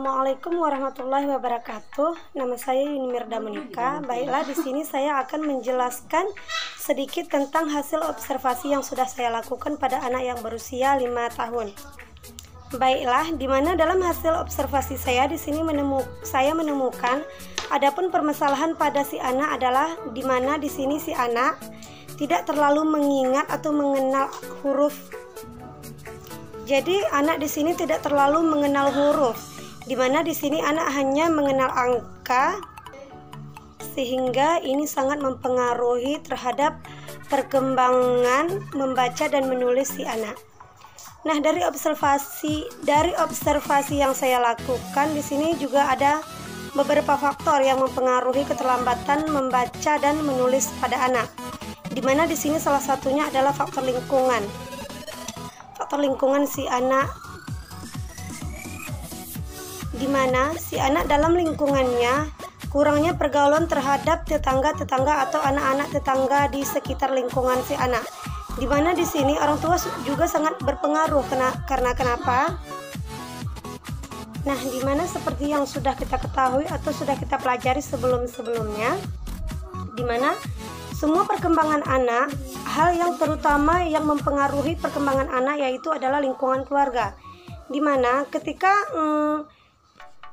Assalamualaikum warahmatullahi wabarakatuh. Nama saya Yuni Mirda Monika. Baiklah, di sini saya akan menjelaskan sedikit tentang hasil observasi yang sudah saya lakukan pada anak yang berusia 5 tahun. Baiklah, di mana dalam hasil observasi saya di sini saya menemukan adapun permasalahan pada si anak adalah di mana di sini si anak tidak terlalu mengingat atau mengenal huruf. Jadi anak di sini tidak terlalu mengenal huruf, di mana di sini anak hanya mengenal angka, sehingga ini sangat mempengaruhi terhadap perkembangan membaca dan menulis si anak. Nah, dari observasi yang saya lakukan di sini juga ada beberapa faktor yang mempengaruhi keterlambatan membaca dan menulis pada anak, di mana di sini salah satunya adalah faktor lingkungan. Faktor lingkungan si anak, di mana si anak dalam lingkungannya kurangnya pergaulan terhadap tetangga-tetangga atau anak-anak tetangga di sekitar lingkungan si anak, di mana di sini orang tua juga sangat berpengaruh karena kenapa? Nah, di mana seperti yang sudah kita ketahui atau sudah kita pelajari sebelumnya, di mana semua perkembangan anak, hal yang terutama yang mempengaruhi perkembangan anak yaitu adalah lingkungan keluarga. Di mana ketika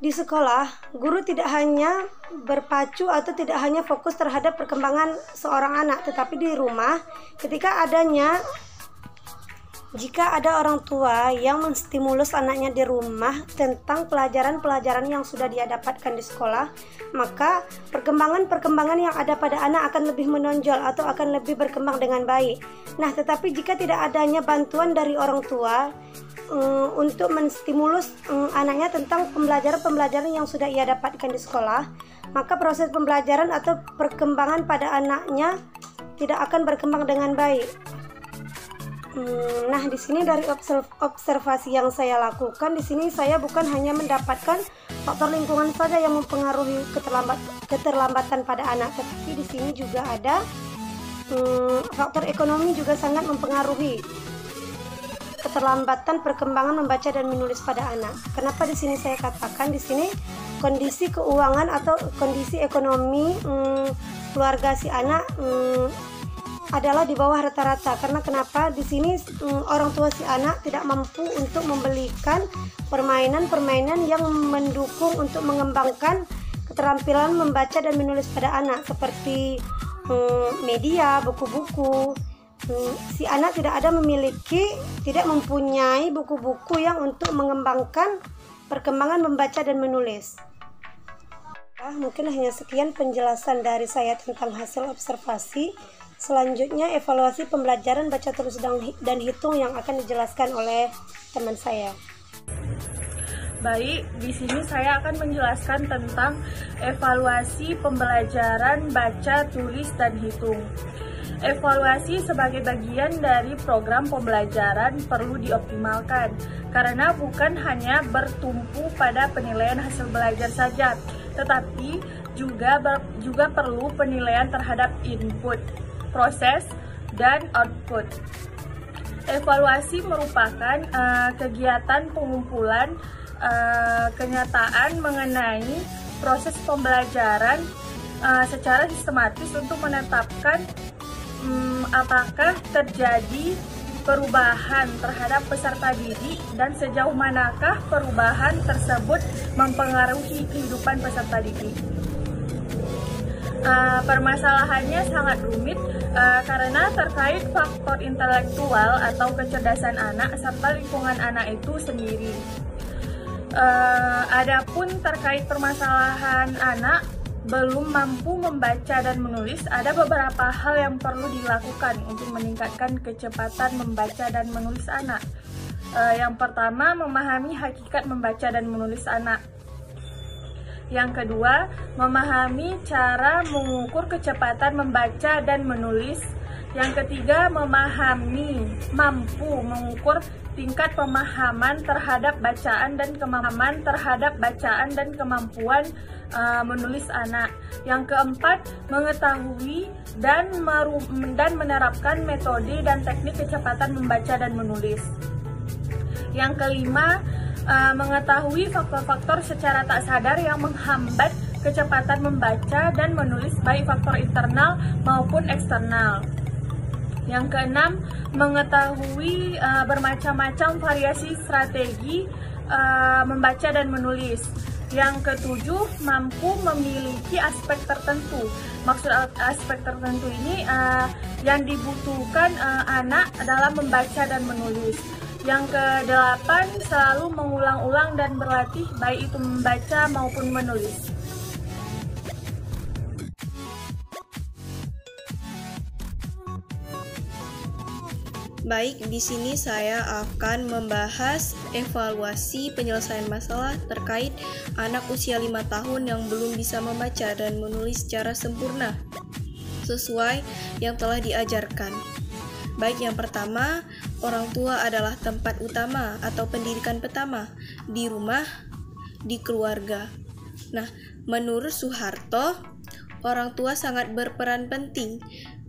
di sekolah, guru tidak hanya berpacu atau tidak hanya fokus terhadap perkembangan seorang anak, tetapi di rumah jika ada orang tua yang menstimulus anaknya di rumah tentang pelajaran-pelajaran yang sudah dia dapatkan di sekolah, maka perkembangan yang ada pada anak akan lebih menonjol atau akan lebih berkembang dengan baik. Nah, tetapi jika tidak adanya bantuan dari orang tua untuk menstimulus anaknya tentang pembelajaran yang sudah ia dapatkan di sekolah, maka proses pembelajaran atau perkembangan pada anaknya tidak akan berkembang dengan baik. Nah, di sini dari observasi yang saya lakukan, di sini saya bukan hanya mendapatkan faktor lingkungan saja yang mempengaruhi keterlambatan pada anak, tetapi di sini juga ada faktor ekonomi juga sangat mempengaruhi keterlambatan perkembangan membaca dan menulis pada anak. Kenapa di sini saya katakan di sini kondisi keuangan atau kondisi ekonomi keluarga si anak adalah di bawah rata-rata. Karena kenapa? Di sini orang tua si anak tidak mampu untuk membelikan permainan-permainan yang mendukung untuk mengembangkan keterampilan membaca dan menulis pada anak, seperti media, buku-buku. Si anak tidak mempunyai buku-buku yang untuk mengembangkan perkembangan membaca dan menulis. Mungkin hanya sekian penjelasan dari saya tentang hasil observasi. Selanjutnya evaluasi pembelajaran baca tulis dan hitung yang akan dijelaskan oleh teman saya. Baik, di sini saya akan menjelaskan tentang evaluasi pembelajaran baca tulis dan hitung. Evaluasi sebagai bagian dari program pembelajaran perlu dioptimalkan karena bukan hanya bertumpu pada penilaian hasil belajar saja, tetapi juga perlu penilaian terhadap input, proses, dan output. Evaluasi merupakan kegiatan pengumpulan kenyataan mengenai proses pembelajaran secara sistematis untuk menetapkan apakah terjadi perubahan terhadap peserta didik dan sejauh manakah perubahan tersebut mempengaruhi kehidupan peserta didik. Permasalahannya sangat rumit karena terkait faktor intelektual atau kecerdasan anak serta lingkungan anak itu sendiri. Adapun terkait permasalahan anak belum mampu membaca dan menulis, ada beberapa hal yang perlu dilakukan untuk meningkatkan kecepatan membaca dan menulis anak. Yang pertama, memahami hakikat membaca dan menulis anak. Yang kedua, memahami cara mengukur kecepatan membaca dan menulis. Yang ketiga, mampu mengukur tingkat pemahaman terhadap bacaan dan kemampuan menulis anak. Yang keempat, mengetahui dan menerapkan metode dan teknik kecepatan membaca dan menulis. Yang kelima, mengetahui faktor-faktor secara tak sadar yang menghambat kecepatan membaca dan menulis baik faktor internal maupun eksternal. Yang keenam, mengetahui bermacam-macam variasi strategi membaca dan menulis. Yang ketujuh, mampu memiliki aspek tertentu. Maksud aspek tertentu ini yang dibutuhkan anak dalam membaca dan menulis. Yang kedelapan, selalu mengulang-ulang dan berlatih baik itu membaca maupun menulis. Baik, di sini saya akan membahas evaluasi penyelesaian masalah terkait anak usia 5 tahun yang belum bisa membaca dan menulis secara sempurna sesuai yang telah diajarkan. Baik, yang pertama, orang tua adalah tempat utama atau pendidikan pertama di rumah, di keluarga. Nah, menurut Soeharto, orang tua sangat berperan penting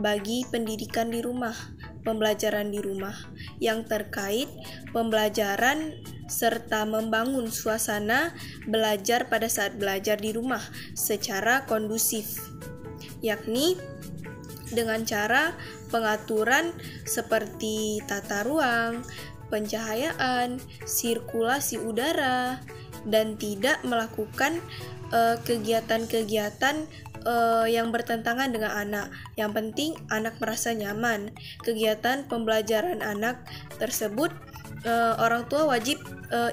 bagi pendidikan di rumah, pembelajaran di rumah yang terkait pembelajaran serta membangun suasana belajar pada saat belajar di rumah secara kondusif, yakni dengan cara pengaturan seperti tata ruang, pencahayaan, sirkulasi udara, dan tidak melakukan kegiatan-kegiatan yang bertentangan dengan anak. Yang penting anak merasa nyaman. Kegiatan pembelajaran anak tersebut orang tua wajib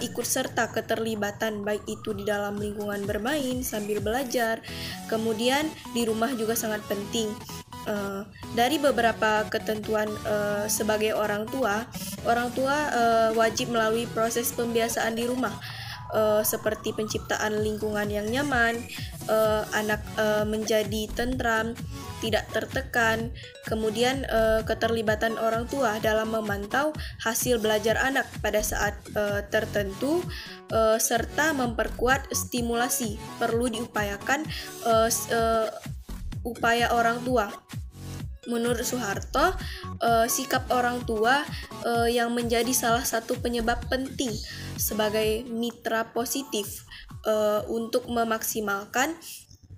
ikut serta keterlibatan, baik itu di dalam lingkungan bermain sambil belajar. Kemudian di rumah juga sangat penting. Dari beberapa ketentuan sebagai orang tua wajib melalui proses pembiasaan di rumah, seperti penciptaan lingkungan yang nyaman, anak menjadi tentram, tidak tertekan, kemudian keterlibatan orang tua dalam memantau hasil belajar anak pada saat tertentu, serta memperkuat stimulasi. Perlu diupayakan upaya orang tua. Menurut Soeharto, sikap orang tua yang menjadi salah satu penyebab penting sebagai mitra positif untuk memaksimalkan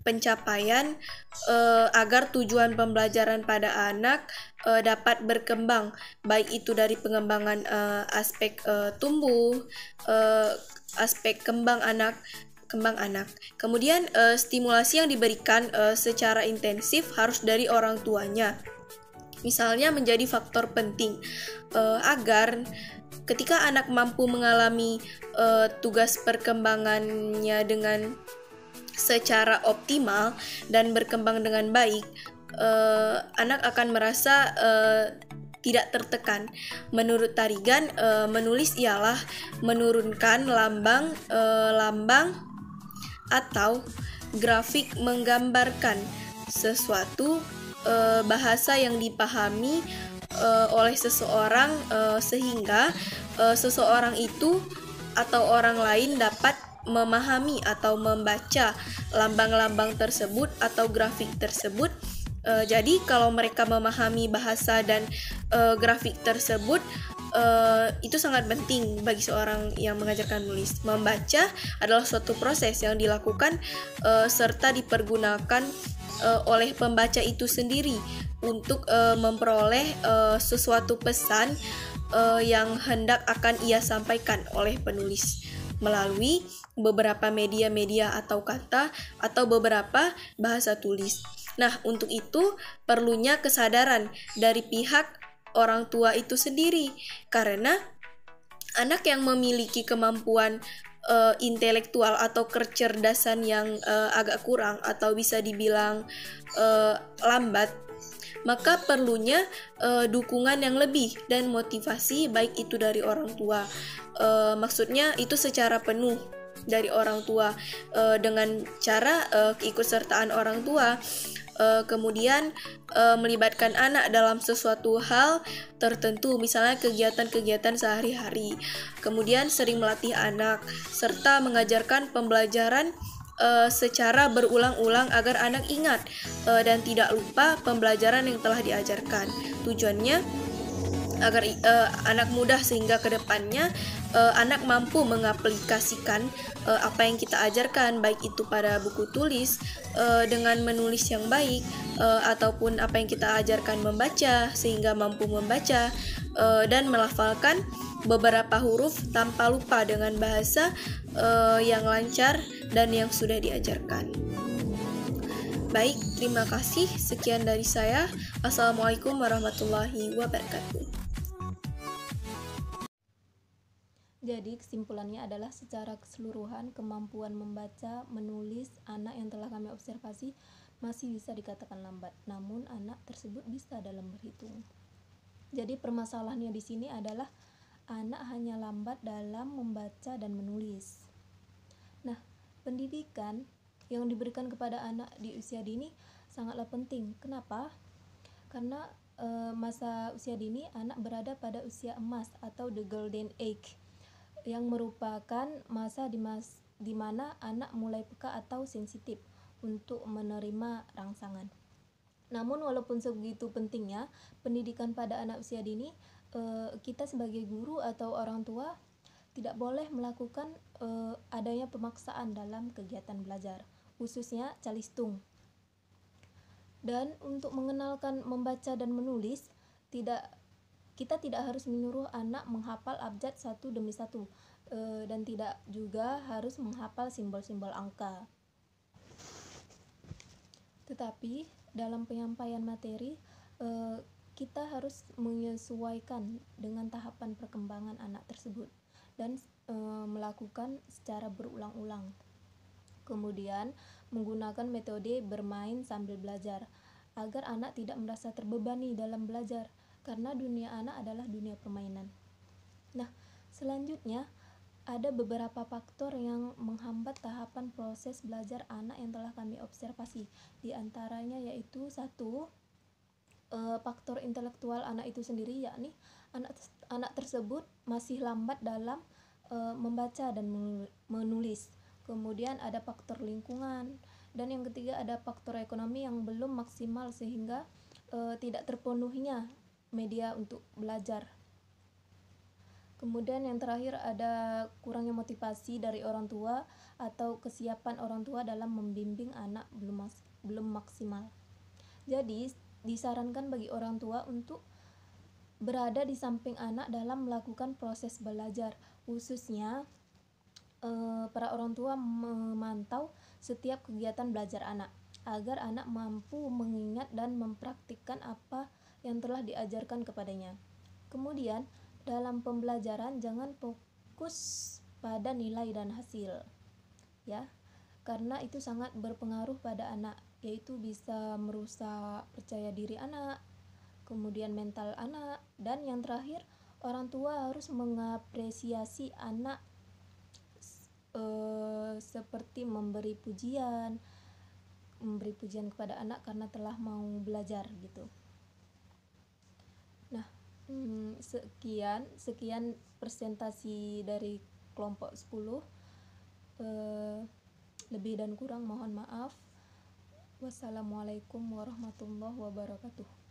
pencapaian agar tujuan pembelajaran pada anak dapat berkembang, baik itu dari pengembangan aspek tumbuh, aspek kembang anak. Kemudian stimulasi yang diberikan secara intensif harus dari orang tuanya. Misalnya menjadi faktor penting agar ketika anak mampu mengalami tugas perkembangannya dengan secara optimal dan berkembang dengan baik, anak akan merasa tidak tertekan. Menurut Tarigan, menulis ialah menurunkan lambang atau grafik menggambarkan sesuatu bahasa yang dipahami oleh seseorang sehingga seseorang itu atau orang lain dapat memahami atau membaca lambang-lambang tersebut atau grafik tersebut. Jadi kalau mereka memahami bahasa dan grafik tersebut, itu sangat penting bagi seorang yang mengajarkan menulis. Membaca adalah suatu proses yang dilakukan serta dipergunakan oleh pembaca itu sendiri untuk memperoleh sesuatu pesan yang hendak akan ia sampaikan oleh penulis melalui beberapa media-media atau kata atau beberapa bahasa tulis. Nah, untuk itu perlunya kesadaran dari pihak orang tua itu sendiri, karena anak yang memiliki kemampuan intelektual atau kecerdasan yang agak kurang atau bisa dibilang lambat, maka perlunya dukungan yang lebih dan motivasi, baik itu dari orang tua. Maksudnya itu secara penuh dari orang tua dengan cara keikutsertaan orang tua. Kemudian melibatkan anak dalam sesuatu hal tertentu, misalnya kegiatan-kegiatan sehari-hari. Kemudian sering melatih anak serta mengajarkan pembelajaran secara berulang-ulang agar anak ingat dan tidak lupa pembelajaran yang telah diajarkan. Tujuannya anak mudah, sehingga kedepannya anak mampu mengaplikasikan apa yang kita ajarkan, baik itu pada buku tulis dengan menulis yang baik, ataupun apa yang kita ajarkan membaca sehingga mampu membaca dan melafalkan beberapa huruf tanpa lupa dengan bahasa yang lancar dan yang sudah diajarkan. Baik, terima kasih. Sekian dari saya. Assalamualaikum warahmatullahi wabarakatuh. Jadi kesimpulannya adalah secara keseluruhan kemampuan membaca, menulis anak yang telah kami observasi masih bisa dikatakan lambat, namun anak tersebut bisa dalam berhitung. Jadi permasalahannya di sini adalah anak hanya lambat dalam membaca dan menulis. Nah, pendidikan yang diberikan kepada anak di usia dini sangatlah penting. Kenapa? Karena masa usia dini anak berada pada usia emas atau the golden age, yang merupakan masa di mana anak mulai peka atau sensitif untuk menerima rangsangan. Namun walaupun sebegitu pentingnya pendidikan pada anak usia dini, kita sebagai guru atau orang tua tidak boleh melakukan adanya pemaksaan dalam kegiatan belajar, khususnya calistung. Dan untuk mengenalkan membaca dan menulis, kita tidak harus menyuruh anak menghafal abjad satu demi satu, dan tidak juga harus menghafal simbol-simbol angka. Tetapi dalam penyampaian materi, kita harus menyesuaikan dengan tahapan perkembangan anak tersebut dan melakukan secara berulang-ulang. Kemudian menggunakan metode bermain sambil belajar agar anak tidak merasa terbebani dalam belajar, karena dunia anak adalah dunia permainan. Nah, selanjutnya ada beberapa faktor yang menghambat tahapan proses belajar anak yang telah kami observasi. Di antaranya yaitu 1, faktor intelektual anak itu sendiri, yakni anak tersebut masih lambat dalam membaca dan menulis. Kemudian ada faktor lingkungan, dan yang ketiga ada faktor ekonomi yang belum maksimal sehingga tidak terpenuhinya media untuk belajar. Kemudian yang terakhir ada kurangnya motivasi dari orang tua atau kesiapan orang tua dalam membimbing anak belum maksimal. Jadi disarankan bagi orang tua untuk berada di samping anak dalam melakukan proses belajar, khususnya para orang tua memantau setiap kegiatan belajar anak agar anak mampu mengingat dan mempraktikkan apa yang telah diajarkan kepadanya. Kemudian dalam pembelajaran jangan fokus pada nilai dan hasil, ya, karena itu sangat berpengaruh pada anak, yaitu bisa merusak percaya diri anak, kemudian mental anak, dan yang terakhir orang tua harus mengapresiasi anak seperti memberi pujian kepada anak karena telah mau belajar gitu. Nah, sekian presentasi dari kelompok 10. Lebih dan kurang mohon maaf. Wassalamualaikum warahmatullahi wabarakatuh.